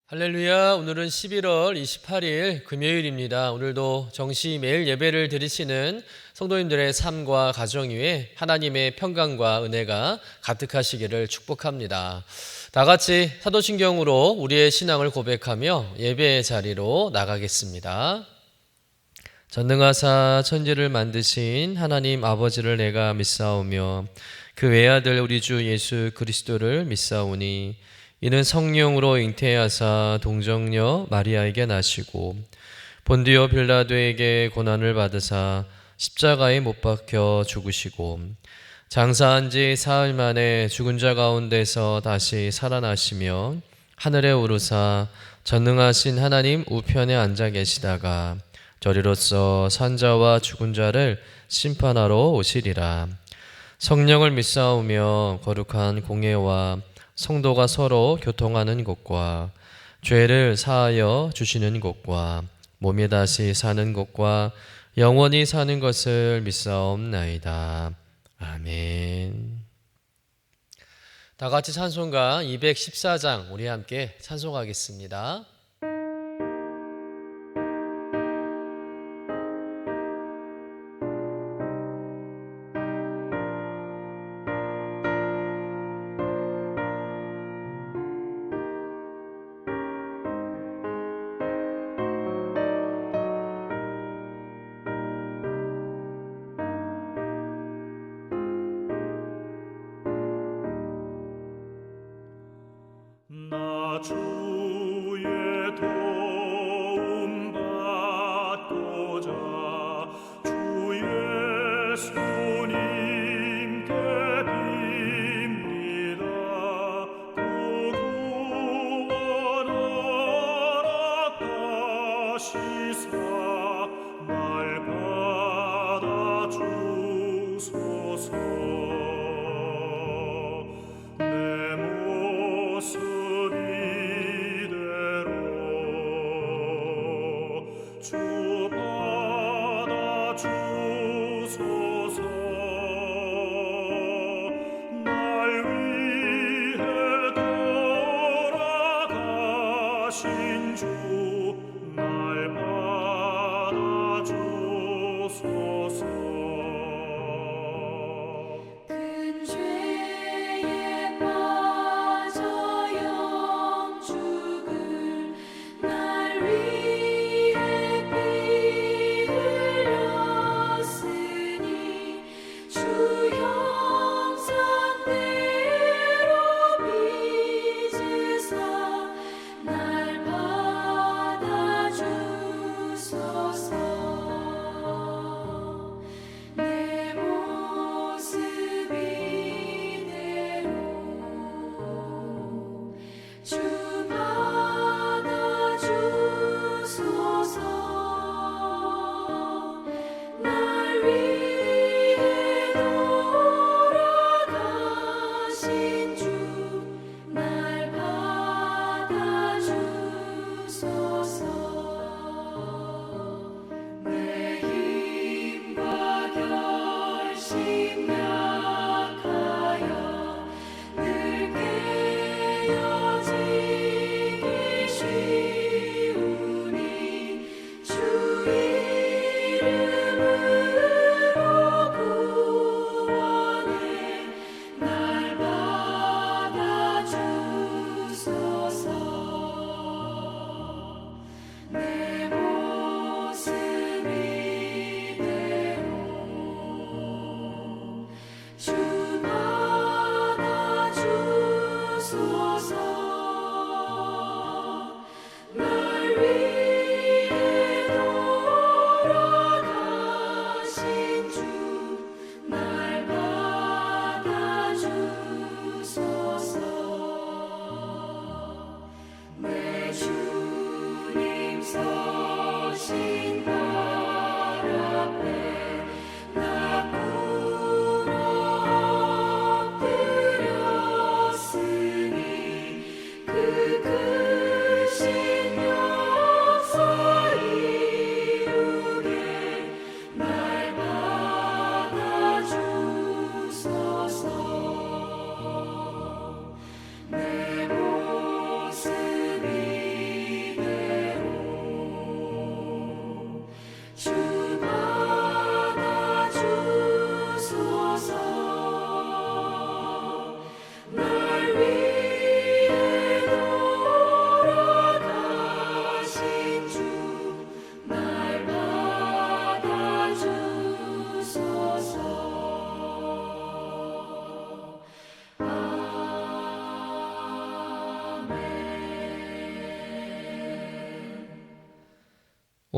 할렐루야. 오늘은 11월 28일 금요일입니다. 오늘도 정시 매일 예배를 드리시는 성도님들의 삶과 가정 위에 하나님의 평강과 은혜가 가득하시기를 축복합니다. 다 같이 사도신경으로 우리의 신앙을 고백하며 예배의 자리로 나가겠습니다. 전능하사 천지를 만드신 하나님 아버지를 내가 믿사오며 그 외아들 우리 주 예수 그리스도를 믿사오니 이는 성령으로 잉태하사 동정녀 마리아에게 나시고 본디오 빌라도에게 고난을 받으사 십자가에 못 박혀 죽으시고 장사한 지 사흘 만에 죽은 자 가운데서 다시 살아나시며 하늘에 오르사 전능하신 하나님 우편에 앉아 계시다가 저리로서 산자와 죽은 자를 심판하러 오시리라. 성령을 믿사오며 거룩한 공예와 성도가 서로 교통하는 것과 죄를 사하여 주시는 것과 몸이 다시 사는 것과 영원히 사는 것을 믿사옵나이다. 아멘. 다 같이 찬송가 214장 우리 함께 찬송하겠습니다. 나 주의 도움 받고자 주 예수님께 빕니다. 그 구원 허락하시사 날 받아주소서.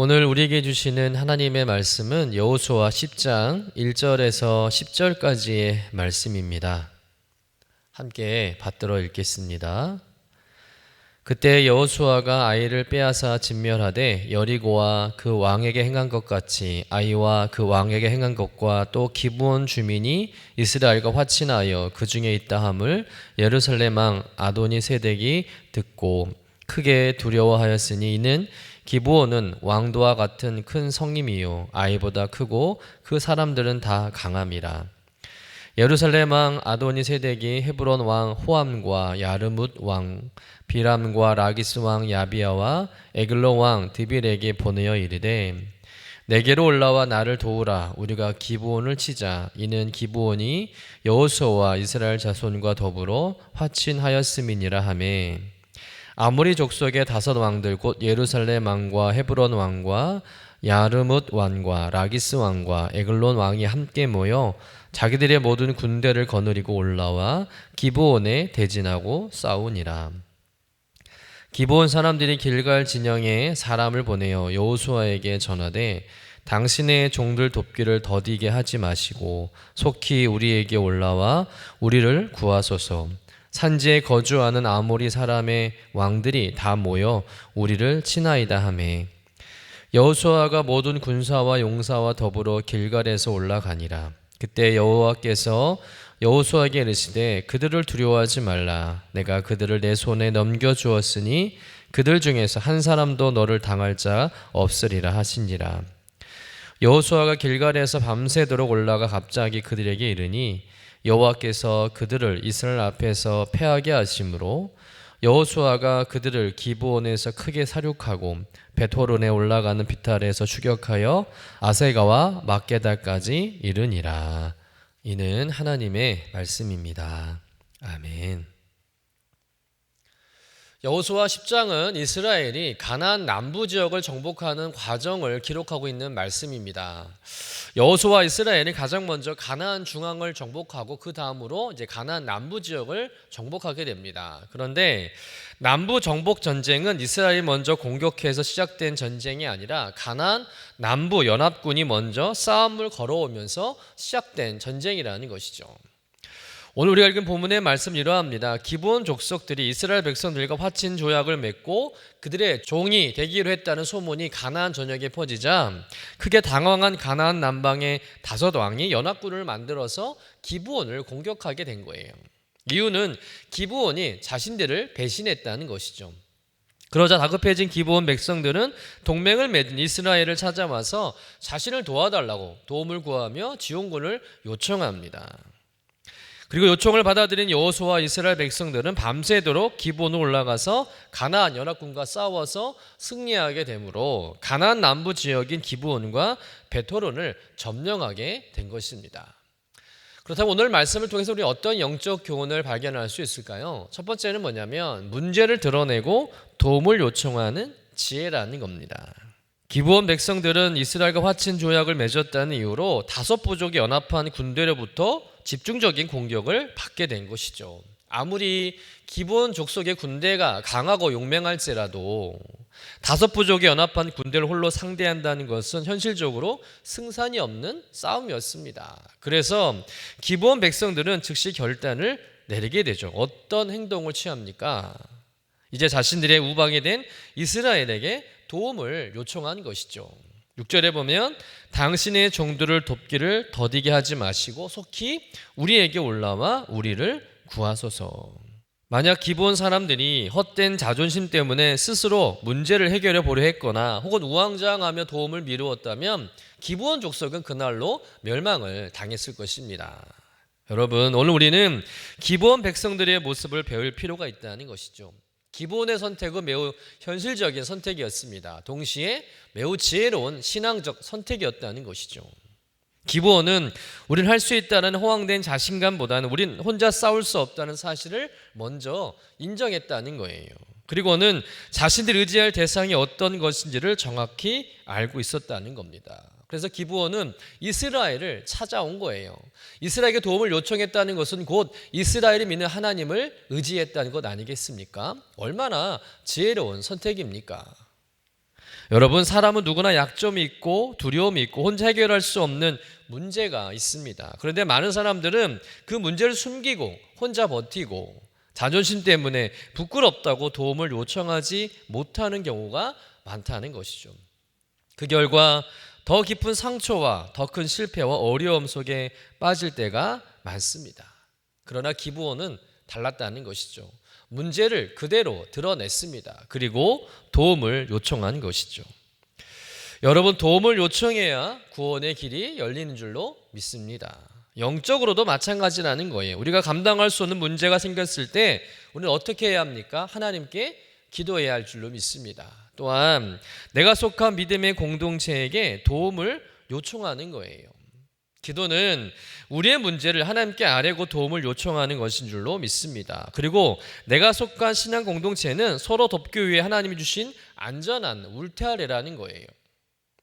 오늘 우리에게 주시는 하나님의 말씀은 여호수아 10장 1절에서 10절까지의 말씀입니다. 함께 받들어 읽겠습니다. 그때 여호수아가 아이를 빼앗아 진멸하되 여리고와 그 왕에게 행한 것 같이 아이와 그 왕에게 행한 것과 또 기브온 주민이 이스라엘과 화친하여 그 중에 있다 함을 예루살렘 왕 아도니 세덱이 듣고 크게 두려워하였으니 이는 기브온은 왕도와 같은 큰 성임이요 아이보다 크고 그 사람들은 다 강함이라. 예루살렘 왕 아도니 세덱이 헤브론 왕 호암과 야르뭇 왕 비람과 라기스 왕 야비야와 에글론 왕 드빌에게 보내어 이르되 내게로 올라와 나를 도우라. 우리가 기브온을 치자. 이는 기브온이 여호수아와 이스라엘 자손과 더불어 화친하였음이니라 하매 아모리 족속의 5 왕들 곧 예루살렘 왕과 헤브론 왕과 야르뭇 왕과 라기스 왕과 에글론 왕이 함께 모여 자기들의 모든 군대를 거느리고 올라와 기브온에 대진하고 싸우니라. 기브온 사람들이 길갈 진영에 사람을 보내어 여호수아에게 전하되 당신의 종들 돕기를 더디게 하지 마시고 속히 우리에게 올라와 우리를 구하소서. 산지에 거주하는 아모리 사람의 왕들이 다 모여 우리를 치나이다 하매 여호수아가 모든 군사와 용사와 더불어 길갈에서 올라가니라. 그때 여호와께서 여호수아에게 이르시되 그들을 두려워하지 말라. 내가 그들을 내 손에 넘겨주었으니 그들 중에서 한 사람도 너를 당할 자 없으리라 하시니라. 여호수아가 길갈에서 밤새도록 올라가 갑자기 그들에게 이르니 여호와께서 그들을 이스라엘 앞에서 패하게 하심으로 여호수아가 그들을 기브온에서 크게 사륙하고 벳호론에 올라가는 비탈에서 추격하여 아세가와 막게다까지 이르니라. 이는 하나님의 말씀입니다. 아멘. 여호수아 10장은 이스라엘이 가나안 남부 지역을 정복하는 과정을 기록하고 있는 말씀입니다. 여호수아와 이스라엘이 가장 먼저 가나안 중앙을 정복하고 그 다음으로 이제 가나안 남부 지역을 정복하게 됩니다. 그런데 남부 정복 전쟁은 이스라엘이 먼저 공격해서 시작된 전쟁이 아니라 가나안 남부 연합군이 먼저 싸움을 걸어오면서 시작된 전쟁이라는 것이죠. 오늘 우리가 읽은 본문의 말씀은 이러합니다. 기브온 족속들이 이스라엘 백성들과 화친 조약을 맺고 그들의 종이 되기로 했다는 소문이 가나안 전역에 퍼지자 크게 당황한 가나안 남방의 5 왕이 연합군을 만들어서 기브온을 공격하게 된 거예요. 이유는 기브온이 자신들을 배신했다는 것이죠. 그러자 다급해진 기브온 백성들은 동맹을 맺은 이스라엘을 찾아와서 자신을 도와달라고 도움을 구하며 지원군을 요청합니다. 그리고 요청을 받아들인 여호수아와 이스라엘 백성들은 밤새도록 기브온으로 올라가서 가나안 연합군과 싸워서 승리하게 되므로 가나안 남부 지역인 기브온과 벳호론을 점령하게 된 것입니다. 그렇다면 오늘 말씀을 통해서 우리 어떤 영적 교훈을 발견할 수 있을까요? 첫 번째는 뭐냐면 문제를 드러내고 도움을 요청하는 지혜라는 겁니다. 기브온 백성들은 이스라엘과 화친 조약을 맺었다는 이유로 5 부족이 연합한 군대로부터 집중적인 공격을 받게 된 것이죠. 아무리 기브온 족속의 군대가 강하고 용맹할지라도 5 부족이 연합한 군대를 홀로 상대한다는 것은 현실적으로 승산이 없는 싸움이었습니다. 그래서 기브온 백성들은 즉시 결단을 내리게 되죠. 어떤 행동을 취합니까? 이제 자신들의 우방이 된 이스라엘에게 도움을 요청한 것이죠. 6절에 보면 당신의 종들을 돕기를 더디게 하지 마시고 속히 우리에게 올라와 우리를 구하소서. 만약 기브온 사람들이 헛된 자존심 때문에 스스로 문제를 해결해 보려 했거나 혹은 우왕좌왕하며 도움을 미루었다면 기브온 족속은 그날로 멸망을 당했을 것입니다. 여러분, 오늘 우리는 기브온 백성들의 모습을 배울 필요가 있다는 것이죠. 기브온의 선택은 매우 현실적인 선택이었습니다. 동시에 매우 지혜로운 신앙적 선택이었다는 것이죠. 기브온은 우리는 할 수 있다는 허황된 자신감보다는 우린 혼자 싸울 수 없다는 사실을 먼저 인정했다는 거예요. 그리고는 자신들이 의지할 대상이 어떤 것인지를 정확히 알고 있었다는 겁니다. 그래서 기브온은 이스라엘을 찾아온 거예요. 이스라엘에게 도움을 요청했다는 것은 곧 이스라엘이 믿는 하나님을 의지했다는 것 아니겠습니까? 얼마나 지혜로운 선택입니까? 여러분, 사람은 누구나 약점이 있고 두려움이 있고 혼자 해결할 수 없는 문제가 있습니다. 그런데 많은 사람들은 그 문제를 숨기고 혼자 버티고 자존심 때문에 부끄럽다고 도움을 요청하지 못하는 경우가 많다는 것이죠. 그 결과 더 깊은 상처와 더 큰 실패와 어려움 속에 빠질 때가 많습니다. 그러나 기브원은 달랐다는 것이죠. 문제를 그대로 드러냈습니다. 그리고 도움을 요청한 것이죠. 여러분, 도움을 요청해야 구원의 길이 열리는 줄로 믿습니다. 영적으로도 마찬가지라는 거예요. 우리가 감당할 수 없는 문제가 생겼을 때 우리는 어떻게 해야 합니까? 하나님께 기도해야 할 줄로 믿습니다. 또한 내가 속한 믿음의 공동체에게 도움을 요청하는 거예요. 기도는 우리의 문제를 하나님께 아뢰고 도움을 요청하는 것인 줄로 믿습니다. 그리고 내가 속한 신앙 공동체는 서로 돕기 위해 하나님이 주신 안전한 울타리라는 거예요.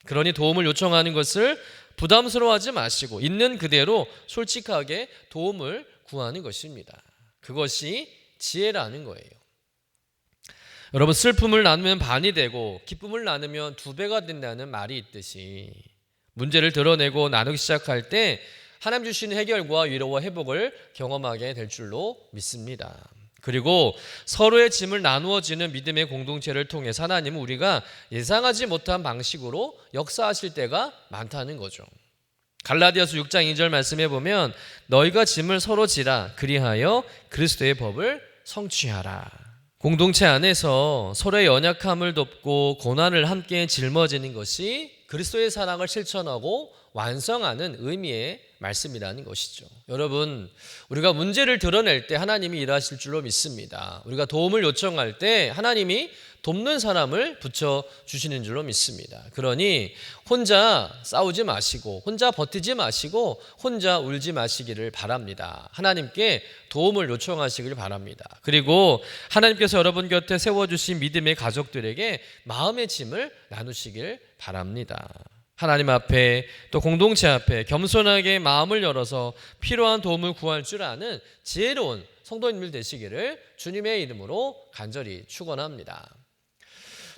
그러니 도움을 요청하는 것을 부담스러워하지 마시고 있는 그대로 솔직하게 도움을 구하는 것입니다. 그것이 지혜라는 거예요. 여러분, 슬픔을 나누면 반이 되고 기쁨을 나누면 2배가 된다는 말이 있듯이 문제를 드러내고 나누기 시작할 때 하나님 주시는 해결과 위로와 회복을 경험하게 될 줄로 믿습니다. 그리고 서로의 짐을 나누어지는 믿음의 공동체를 통해서 하나님은 우리가 예상하지 못한 방식으로 역사하실 때가 많다는 거죠. 갈라디아서 6장 2절 말씀해 보면 너희가 짐을 서로 지라 그리하여 그리스도의 법을 성취하라. 공동체 안에서 서로의 연약함을 돕고 고난을 함께 짊어지는 것이 그리스도의 사랑을 실천하고 완성하는 의미의 말씀이라는 것이죠. 여러분, 우리가 문제를 드러낼 때 하나님이 일하실 줄로 믿습니다. 우리가 도움을 요청할 때 하나님이 돕는 사람을 붙여주시는 줄로 믿습니다. 그러니 혼자 싸우지 마시고 혼자 버티지 마시고 혼자 울지 마시기를 바랍니다. 하나님께 도움을 요청하시길 바랍니다. 그리고 하나님께서 여러분 곁에 세워주신 믿음의 가족들에게 마음의 짐을 나누시길 바랍니다. 하나님 앞에 또 공동체 앞에 겸손하게 마음을 열어서 필요한 도움을 구할 줄 아는 지혜로운 성도님들 되시기를 주님의 이름으로 간절히 축원합니다.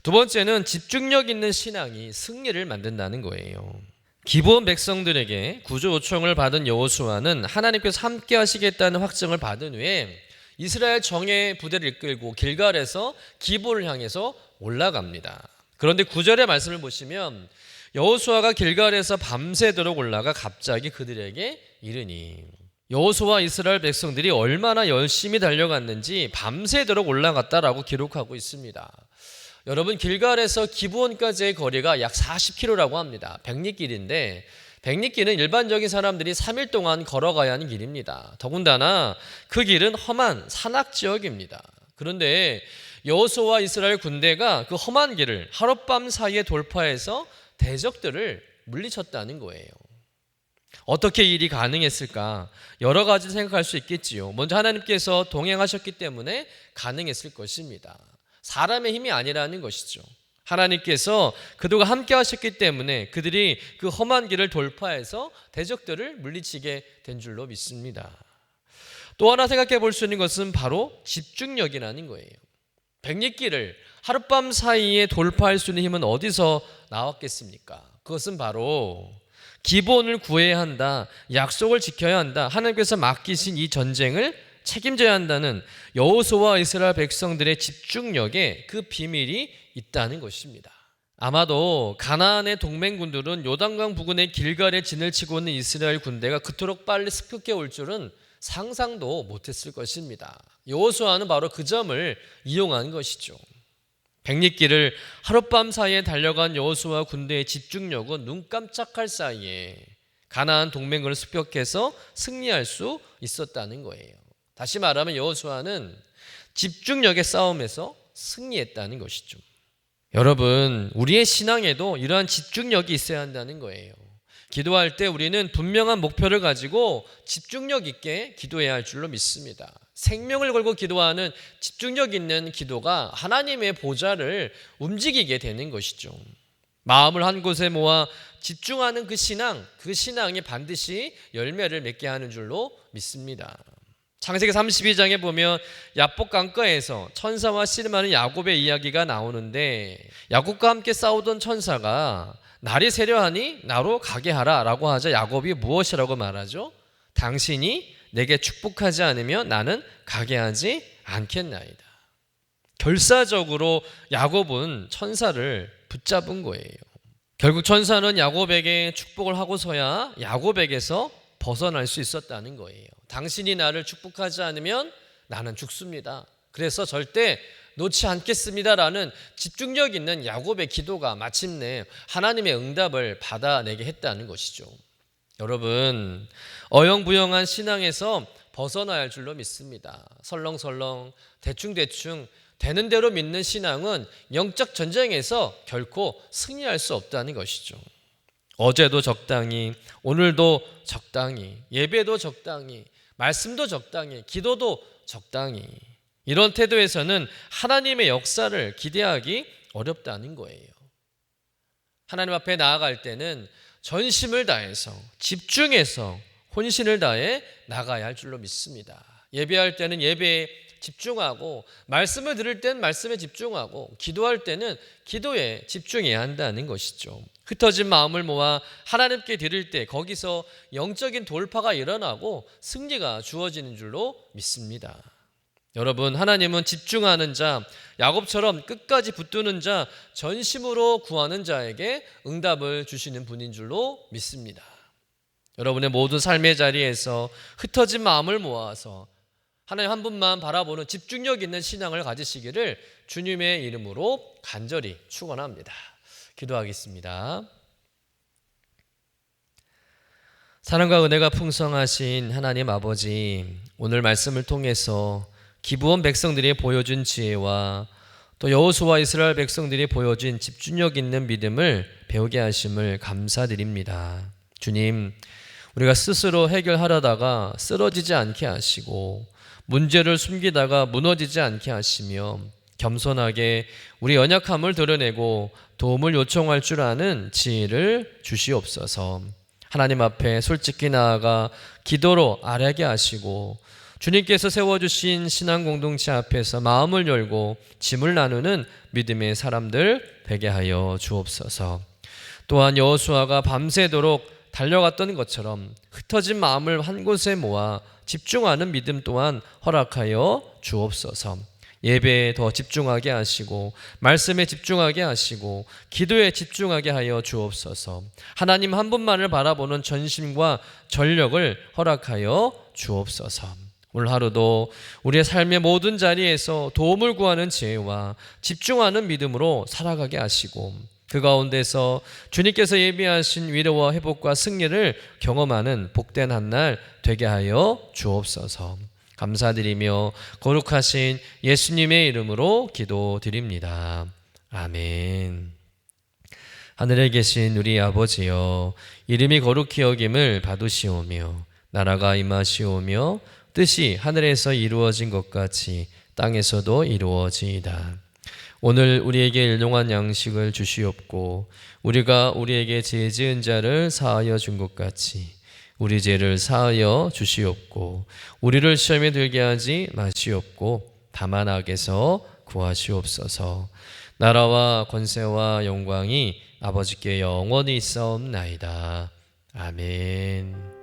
두 번째는 집중력 있는 신앙이 승리를 만든다는 거예요. 기브온 백성들에게 구조 요청을 받은 여호수아는 하나님께서 함께 하시겠다는 확증을 받은 후에 이스라엘 정예 부대를 이끌고 길갈에서 기브온을 향해서 올라갑니다. 그런데 9절의 말씀을 보시면 여호수아가 길갈에서 밤새도록 올라가 갑자기 그들에게 이르니, 여호수아 이스라엘 백성들이 얼마나 열심히 달려갔는지 밤새도록 올라갔다라고 기록하고 있습니다. 여러분, 길갈에서 기브온까지의 거리가 약 40km라고 합니다. 백리길인데 백리길은 일반적인 사람들이 3일 동안 걸어가야 하는 길입니다. 더군다나 그 길은 험한 산악지역입니다. 그런데 여호수아와 이스라엘 군대가 그 험한 길을 하룻밤 사이에 돌파해서 대적들을 물리쳤다는 거예요. 어떻게 이 일이 가능했을까? 여러 가지 생각할 수 있겠지요. 먼저 하나님께서 동행하셨기 때문에 가능했을 것입니다. 사람의 힘이 아니라는 것이죠. 하나님께서 그들과 함께 하셨기 때문에 그들이 그 험한 길을 돌파해서 대적들을 물리치게 된 줄로 믿습니다. 또 하나 생각해 볼 수 있는 것은 바로 집중력이라는 거예요. 백리길을 하룻밤 사이에 돌파할 수 있는 힘은 어디서 나왔겠습니까? 그것은 바로 기본을 구해야 한다, 약속을 지켜야 한다, 하나님께서 맡기신 이 전쟁을 책임져야 한다는 여호수아와 이스라엘 백성들의 집중력에 그 비밀이 있다는 것입니다. 아마도 가나안의 동맹군들은 요단강 부근의 길갈에 진을 치고 있는 이스라엘 군대가 그토록 빨리 습격해 올 줄은 상상도 못했을 것입니다. 여호수아는 바로 그 점을 이용한 것이죠. 백리길을 하룻밤 사이에 달려간 여호수아 군대의 집중력은 눈 깜짝할 사이에 가나안 동맹군을 습격해서 승리할 수 있었다는 거예요. 다시 말하면 여호수아는 집중력의 싸움에서 승리했다는 것이죠. 여러분, 우리의 신앙에도 이러한 집중력이 있어야 한다는 거예요. 기도할 때 우리는 분명한 목표를 가지고 집중력 있게 기도해야 할 줄로 믿습니다. 생명을 걸고 기도하는 집중력 있는 기도가 하나님의 보좌를 움직이게 되는 것이죠. 마음을 한 곳에 모아 집중하는 그 신앙이 반드시 열매를 맺게 하는 줄로 믿습니다. 창세기 32장에 보면 야복 강가에서 천사와 씨름하는 야곱의 이야기가 나오는데, 야곱과 함께 싸우던 천사가 날이 세려하니 나로 가게 하라 라고 하자 야곱이 무엇이라고 말하죠? 당신이 내게 축복하지 않으면 나는 가게 하지 않겠나이다. 결사적으로 야곱은 천사를 붙잡은 거예요. 결국 천사는 야곱에게 축복을 하고서야 야곱에게서 벗어날 수 있었다는 거예요. 당신이 나를 축복하지 않으면 나는 죽습니다. 그래서 절대 놓지 않겠습니다라는 집중력 있는 야곱의 기도가 마침내 하나님의 응답을 받아내게 했다는 것이죠. 여러분, 어영부영한 신앙에서 벗어나야 할 줄로 믿습니다. 설렁설렁 대충대충 되는 대로 믿는 신앙은 영적 전쟁에서 결코 승리할 수 없다는 것이죠. 어제도 적당히, 오늘도 적당히, 예배도 적당히, 말씀도 적당히, 기도도 적당히, 이런 태도에서는 하나님의 역사를 기대하기 어렵다는 거예요. 하나님 앞에 나아갈 때는 전심을 다해서, 집중해서, 혼신을 다해 나가야 할 줄로 믿습니다. 예배할 때는 예배에 집중하고, 말씀을 들을 때는 말씀에 집중하고, 기도할 때는 기도에 집중해야 한다는 것이죠. 흩어진 마음을 모아 하나님께 드릴 때 거기서 영적인 돌파가 일어나고 승리가 주어지는 줄로 믿습니다. 여러분, 하나님은 집중하는 자, 야곱처럼 끝까지 붙드는 자, 전심으로 구하는 자에게 응답을 주시는 분인 줄로 믿습니다. 여러분의 모든 삶의 자리에서 흩어진 마음을 모아서 하나님 한 분만 바라보는 집중력 있는 신앙을 가지시기를 주님의 이름으로 간절히 축원합니다. 기도하겠습니다. 사랑과 은혜가 풍성하신 하나님 아버지, 오늘 말씀을 통해서 기브온 백성들이 보여준 지혜와 또 여호수아 이스라엘 백성들이 보여준 집중력 있는 믿음을 배우게 하심을 감사드립니다. 주님, 우리가 스스로 해결하려다가 쓰러지지 않게 하시고 문제를 숨기다가 무너지지 않게 하시며 겸손하게 우리 연약함을 드러내고 도움을 요청할 줄 아는 지혜를 주시옵소서. 하나님 앞에 솔직히 나아가 기도로 아뢰게 하시고 주님께서 세워주신 신앙 공동체 앞에서 마음을 열고 짐을 나누는 믿음의 사람들 되게 하여 주옵소서. 또한 여호수아가 밤새도록 달려갔던 것처럼 흩어진 마음을 한 곳에 모아 집중하는 믿음 또한 허락하여 주옵소서. 예배에 더 집중하게 하시고 말씀에 집중하게 하시고 기도에 집중하게 하여 주옵소서. 하나님 한 분만을 바라보는 전심과 전력을 허락하여 주옵소서. 오늘 하루도 우리의 삶의 모든 자리에서 도움을 구하는 지혜와 집중하는 믿음으로 살아가게 하시고 그 가운데서 주님께서 예비하신 위로와 회복과 승리를 경험하는 복된 한 날 되게 하여 주옵소서. 감사드리며 거룩하신 예수님의 이름으로 기도드립니다. 아멘. 하늘에 계신 우리 아버지여, 이름이 거룩히 여김을 받으시오며 나라가 임하시오며 뜻이 하늘에서 이루어진 것 같이 땅에서도 이루어지이다. 오늘 우리에게 일용할 양식을 주시옵고 우리가 우리에게 죄 지은 자를 사하여 준 것 같이 우리 죄를 사하여 주시옵고 우리를 시험에 들게 하지 마시옵고 다만 악에서 구하시옵소서. 나라와 권세와 영광이 아버지께 영원히 있사옵나이다. 아멘.